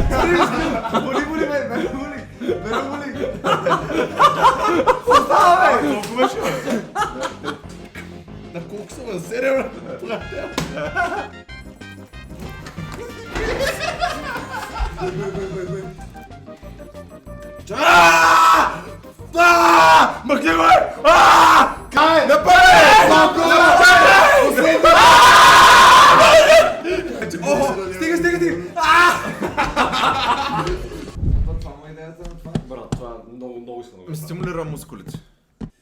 Боли, бе, боли. Остава, бе. Колко беше, бе? На колко съм на 7, бе? Махни го, бе! Кай! Нападай! Стига! Това му е идеята на това. Брат, това много искам да го Стимулира мускулите.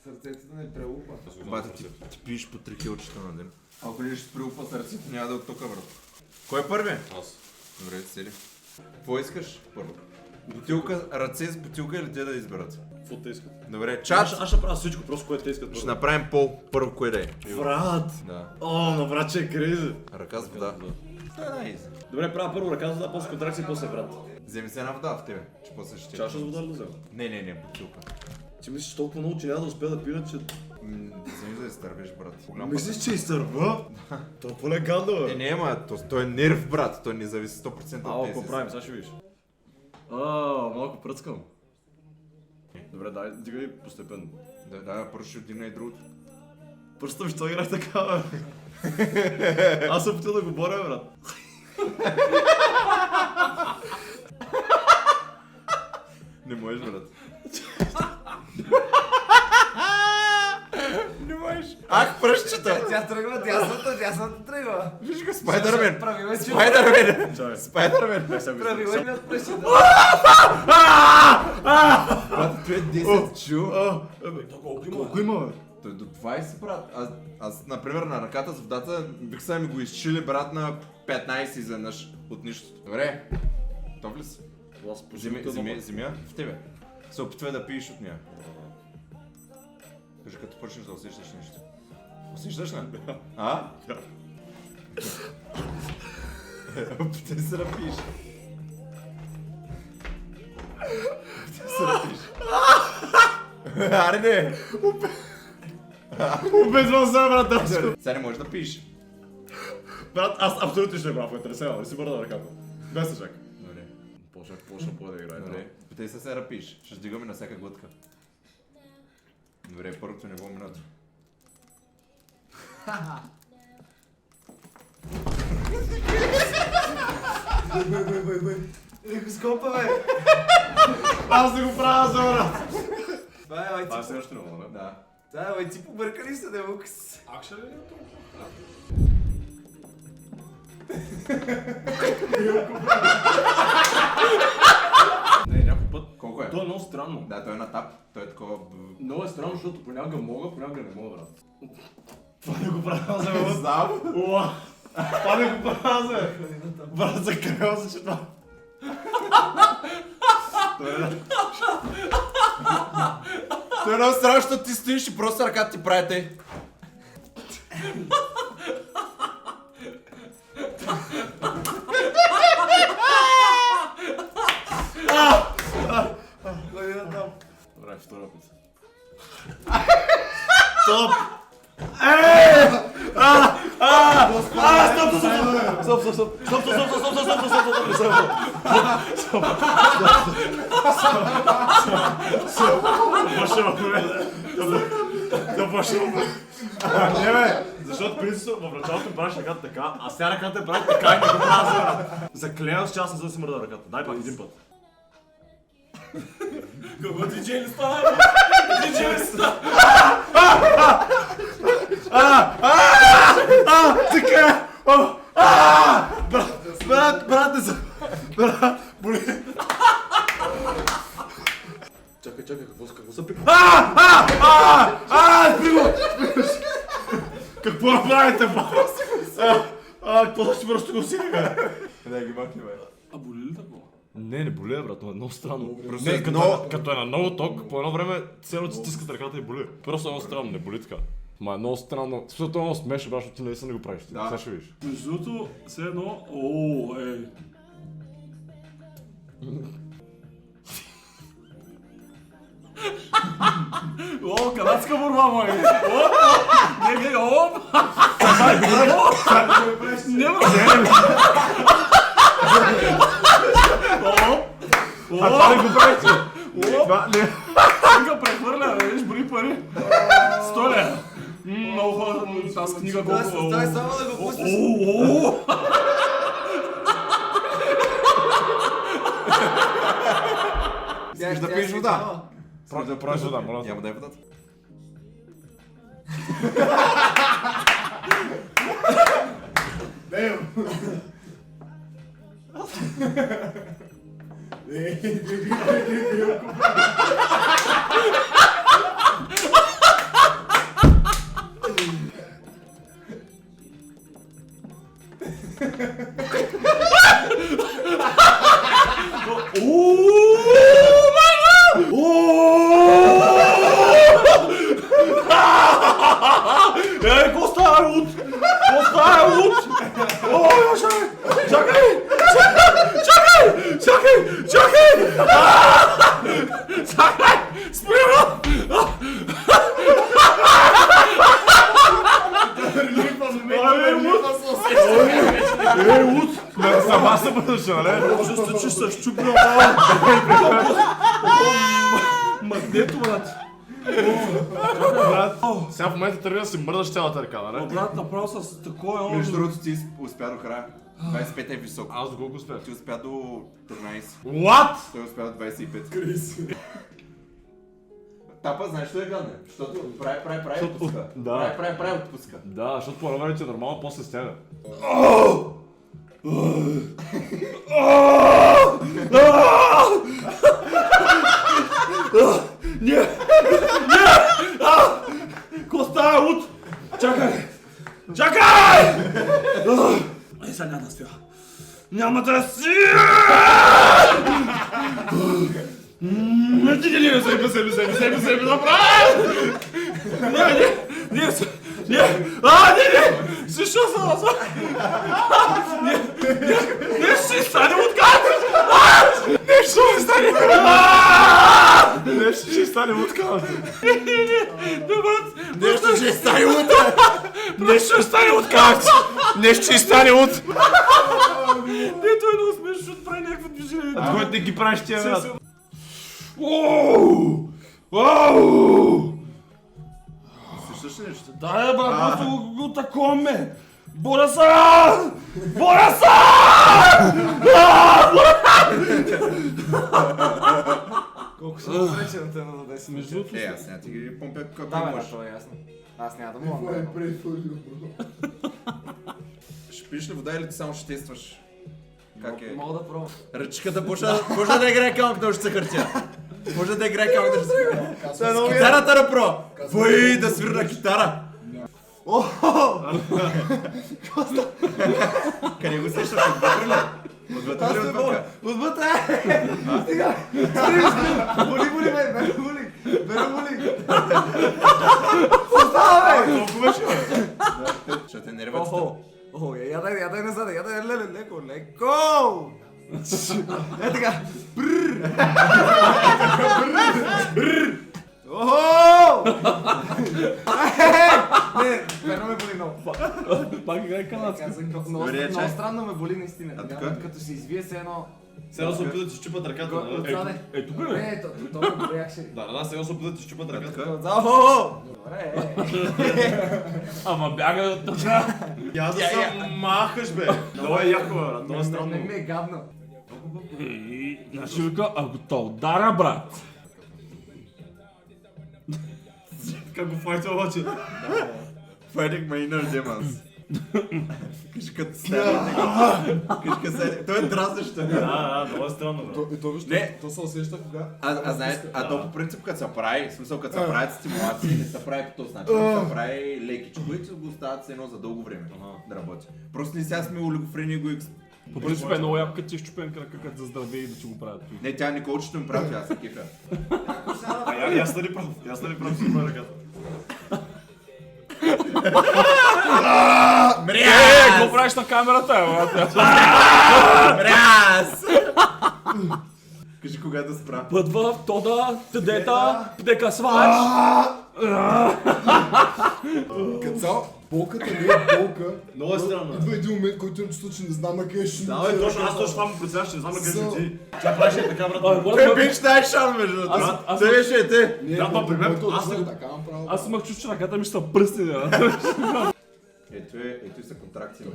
Сърцето не прелупа. Бата, ти пиеш по 3 килчета на ден. Ако ли ще прилупа сърцето, няма да е от тук, брат. Кой е първи? Аз. Добре, цели. Какво искаш първо? Бутилка, ръце с бутилка или те да изберат? Какво те искат? Добре, чат. Аз ще правя всичко, просто което те искат. Ще направим пол първо, кое да е. Брат! Да. О, на брат, че е кризи. Ръка с вода. Това е най-изи. Добре, правя първо ръка за вода, после контракция и после брат. Вземи се една вода в тебе, че после ще... Чаша с вода ли да взема? Не, бутилка. Ти мислиш толкова много, че няма да успея да пия, че... Вземи да изтървеш, брат. Голям Мислиш, че изтърва? То е по-легално, бе. Не, ама той е нерв, брат. Той не зависи 100% Ало, от какво тези. правим? Сега ще видиш. Малко пръцкам. Добре, дай, дигай постепенно. Да, първо ще отдигна и другото. Пръста ми, що играе така, бе. Аз съм опитал да го боря, брат. Не можеш, брат. Не можеш. Ах, пръщчета! Тя тръгва, дясната тръгва. Виж го, Спайдърмен! Правила си. Спайдърмен! Спайдърмен! Правила ми от пръщата. Брат, той е 10 чу. Колко има, бе? Той е до 20, брат. Аз, например, на ръката с водата бих са ми го изчили, брат, на 15 изведнъж от нищото. Добре, готов ли си? Аз поживка Земя в тебе. Се опитвай да пиеш от нея. Кажи, като почнеш да усещаш нещо. Усещаш ли? А? Опитай се да пиеш. Опитай се да пиеш. Аре, Обезвам се, брат, да. сега не можеш да пиеш. Брат, аз абсолютно ще правя, интересувам, не си бърна ръката. Без съжак. Добре. Почна да играе. Добре. Опитай се сега да пиеш. Ще дигаме на всяка глътка. Добре, първото ниво минуто. Леко скопа, бе. Аз да го правя за брат. Това е, Това е следващото ниво, не? Да. Това е, бе, ти побъркали сте, да лукс. Акшен ли е това? Не, някой път. Колко е? То е много странно. Да, той е на тап. Той е такова... Много е странно, защото понякога мога, понякога не мога, брат. Това не го правя за Не знам. Уа! Това не го правя за брат, закрива се, че това... Той е много странно, защото ти стоиш и просто ръката ти прави тъй. Добре, втора път. Стоп! Не бе, защото принципно в началото правиш ръката така, а сега ръката прави така и не го правя за брат. Заклевам се, че аз не съм си мърдал ръката. Дай пак един път. Какво диджей ли става? Диджей ли става? Така! Брат, не съм... Брат, боли! Чакай, какво са при... Какво направите, брат? Какво ще просто го си, бе? Да ги махни, бе. А боли ли такова? Не боли, брат, но е много странно. Просто Не, е много- като е на много ток, по едно време цяло ти стискат ръката и боли. Просто е много странно, не боли така. Ма е много странно, защото е много смешно, брат, защото ти наистина не го правиш. Да. Сега ще видиш. Между другото, все едно... Ооо, ей. О, канадска борба, мой! Оп! Няма! А това не го правите! Това не... Книга прехвърля, виж, бори пари. 100 лева. Много хора, тази книга колко... Стой само да го пуснеш. Искаш да пиеш вода? Да правиш вода, моля. Няма да е водата. Ей, какво става, Лут? Какво става, Лут? О, чакай! Чакай! Чакай! Чакай! Чакай! Чакай! Спри го! Ей, Лут! Сама се бъдеше, нали? Чувствам, че се щупил. Мъгнето, брат. Брат, сега в момента тръгна да си мърдаш цялата ръка, нали? Брат, направо с такова... Между другото ти успя до края. 25 е високо. Аз до колко успях? Ти успя до 13. What? Той успя до 25. Тапа, знаеш що е гадне? Защото прави отпуска. Да. Прави отпуска. Да, защото по време, че нормално после стяга. Не! Какво става, Лут? Чакай! Чакай! Ей, сега няма да спя. Няма да си! Не, себе, направи! Не! Защо съм аз? Не, ще стане откат! Нещо ще стане! Нещо ще стане откат! Нещо ще стане от... Нещо ще стане откат! Нещо ще стане от... Не, той е много смешно, защото прави някакво движение. А това не ги правиш тия, брат? Слушаш ли нещо? Да, брат, просто го таковаме! Боря са! Колко съм вече на тема за 10 Между другото... Аз няма ти ги помпя как Да, бе, можеш. това е ясно. Аз няма да мога. Ще пиеш ли вода или ти само ще тестваш? Как е? Мога да пробвам. Ръчката може да играе камък да ще хартия. Може да играе камък да ще Това е много Китарата да про! Вой да свирна китара! Къде го сещаш? Отвътре ли? Отвътре ли отвътре? Отвътре! Стига! Боли, бе! Боли! Остава, бе! Колко беше, бе? Ще те нервацата. Охо, ядай назад, леко! Е така! Охо! Не, верно ме боли много. Пак играй канадски. Много Добре, чай. странно ме боли наистина. А така? Като се извие се едно... Сега се опитат да ти щупат ръката. Отзаде. Тук ли? Не, то ме боли акшери. Да, сега се опитат да ти щупат ръката. Охо! Добре, Ама бяга от тук. Я да се махаш, бе. Това е яко, бе. Това е Не странно. ми е гадно. Значи вика, ако те удара, брат. Как го файтва обаче? Fighting my inner demons. Кажи като става него. Кажи като става. Той е дразнещ. Да, много е странно, бе. Не. То се усеща кога... А то по принцип като се прави, в смисъл като се правят стимулации, не се прави по този начин, се прави лекичко и го остават се едно за дълго време да работи. Просто ли сега сме олигофрени и го По принцип е много яко, като ти е щупен крака, като заздраве и да ти го правят. Не, тя Николчето им прави, аз се кефя. Аз нали прав си това ръката. Какво правиш на камерата, брат? Мряз! Кажи кога да спра. Пътва, тода, тедета, пдека свач. Като Болката не е болка. Много е странно. Идва един момент, който имам чувство, че не знам на къде ще Да, бе, точно, аз точно това му представяш, че не знам на къде ще Са. отиде. Тя правеше така, брат. Той бич най-шан между другото. аз- Той беше те. Не, Да, моето- пример, моето аз отзор е не- така направо. Аз имах чувство, че ръката ми ще са пръстени. Ето и са контракции.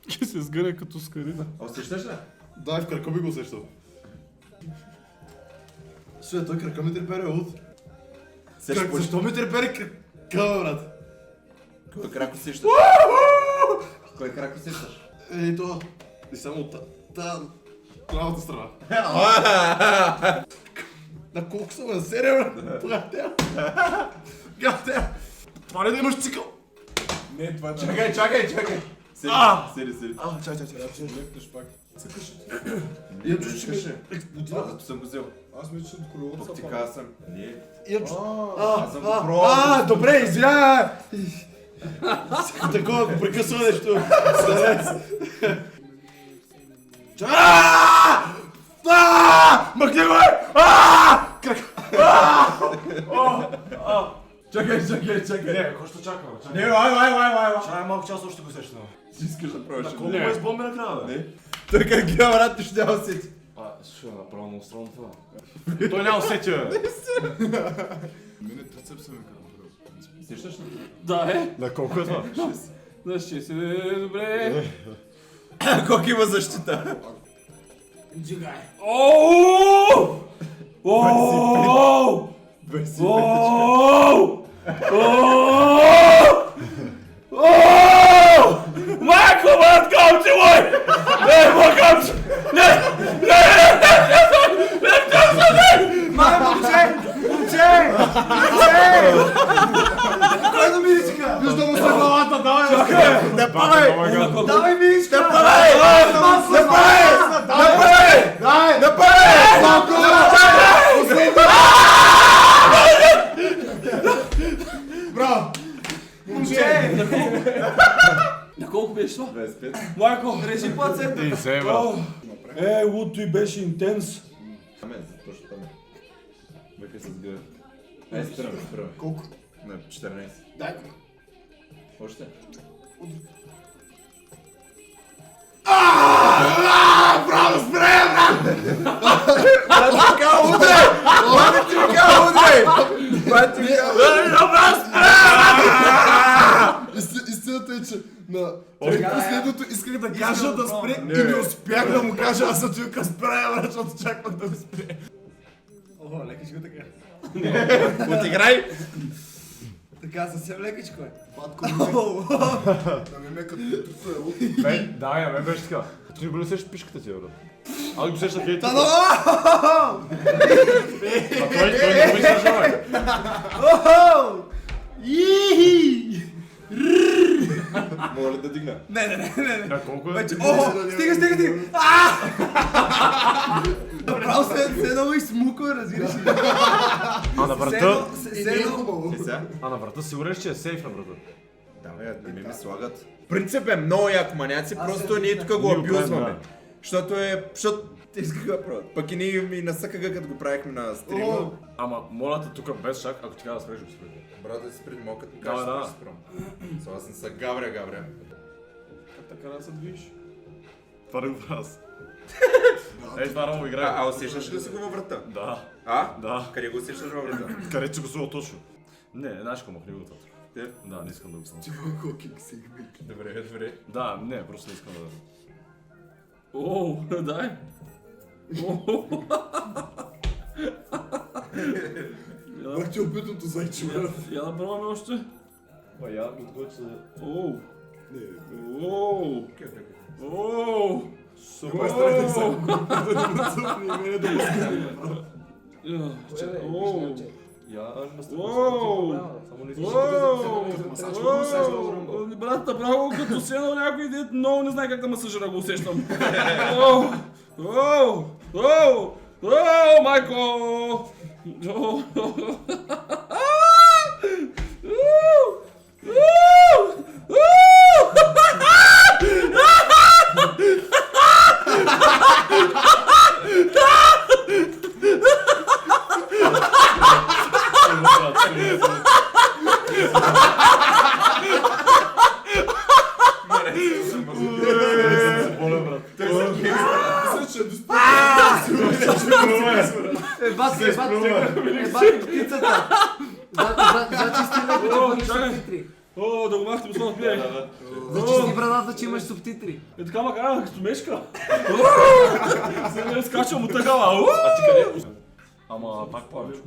Ще се сгъне като скарина. А усещаш ли? Да, в крака би го усещал. Слушай, той крака ми трепери от. Сещаш почти. Защо ми трепери крака, брат? Кой крак усещаш? Кой крак усещаш? Ей, то. И само от там. Правата страна. На колко съм на серия, брат? Гатя! Това ли да имаш цикъл? Не, това е... Чакай. Седи. Чай. Трябва да лекнеш пак. Цъкаш. Имам чувство, че ми Това зато съм го взел. Аз мисля, че от колелото Пък ти са каза съм. Не. Имам чувство. Аз съм го пробвал. Добре, извиня! Такова, ако прекъсва нещо. Махни го, бе! Чакай. Не, какво ще чакам? Не, лай. Чай малко час още го сещам. Ти искаш да пробваш. Колко ме избомби накрая, бе? Не. Той как ги брат, ти ще няма сети. Ще направо много странно това. Той няма усети, бе. Мене трицепса ме карам. Сещаш ли? Да, е. На колко е това? Да, ще си добре. Колко има защита? Оу! Оу! Оу! Майко, брат, камче мой! Не, мой камче! Не! Виждам се главата, давай! Не падай! Давай ми Не падай! Не падай! Малко! Браво! Момче! На колко беше това? 25. Майко, реши пацента. Ти се, брат. Луто и беше интенс. Аме, точно там. Века се сгъва. Ай, спираме. Колко? На 14. Дай го. Още? Истината е, че на последното исках да кажа да спре и не успях да му кажа, аз съм човека спре, брат, защото чаквах да ме спре. О, лекичко така. Отиграй! Така, съвсем лекичко е. Батко ми ме като трусо е лук. Да, я ме беше така. Ти не го не сещаш пишката ти, брат. Аз го сещах ей тук. Той не го изражава, бе. Мога ли да дигна? Да, колко е? Вече, стига! Направо се едно измуква, разбираш ли? А на врата? Не е хубаво. Сега? А на врата сигурен, че е сейф на врата. Да, бе, не ми слагат. Принцип е много як маняци, просто ние тук го Ние го абюзваме. правим, Защото те искаха да правят. Пък и ние ми насъкаха, като го правихме на стрима. Ама моля те тук без шак, ако ти кажа да спреш, го спреш. Брат, да си преди малко, като ми Да, кажеш, да. да се спрям. Съгласен са, гавря. Така да се движиш. Това да го правя аз. Ей, това много играе. А усещаш ли си го във врата? Да. А? Да. Къде го усещаш във врата? Къде си го сува точно? Не, знаеш какво махни го това. Те? Да, не искам да го знам. Хокинг сегмент. Добре. Да, не, просто не искам да... Оу, дай. Ах ти опитното зайче, брат. Я да пробваме още. Ба, я го отгочих за... Оу. Не, Оу. Оу. супер страхте само група да не нацъпни и мене да го скъсни. Оу. Я не Оу. Само не Оу. Брат, направо като седнал някой дет, много не знае как да ме съжра, го усещам. Оу. Оу. Оу. Оу, майко. Оу. Ебати птицата. Зачисти леко, че имаш субтитри. О, да го махте условно пие. Зачисти брадата, че имаш субтитри. Е така ма кара, като мешка. Сега не скачам от тъгава. А ти къде? Ама пак повече.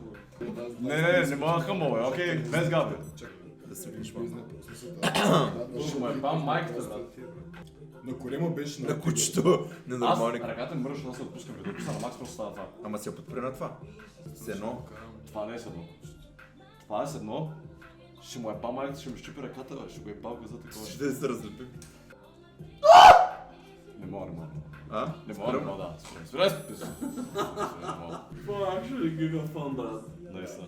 Не мога хъмбал, окей, без габи. Да се видиш малко. Ще му е бам майката, брат. На корема беше На кучето. Аз Ненормални. ръката ми мръща, да се отпускам, като пуса на макс, просто става това. Ама си я подпри на това. С едно. Това не е с едно. Това е с едно. Ще му е бам майката, ще ми щупи ръката, ще го е бал газа такова. Ще се разлепи. Не мога. А? Не мога, да. Спирай, Това actually giga fun, брат. Наистина.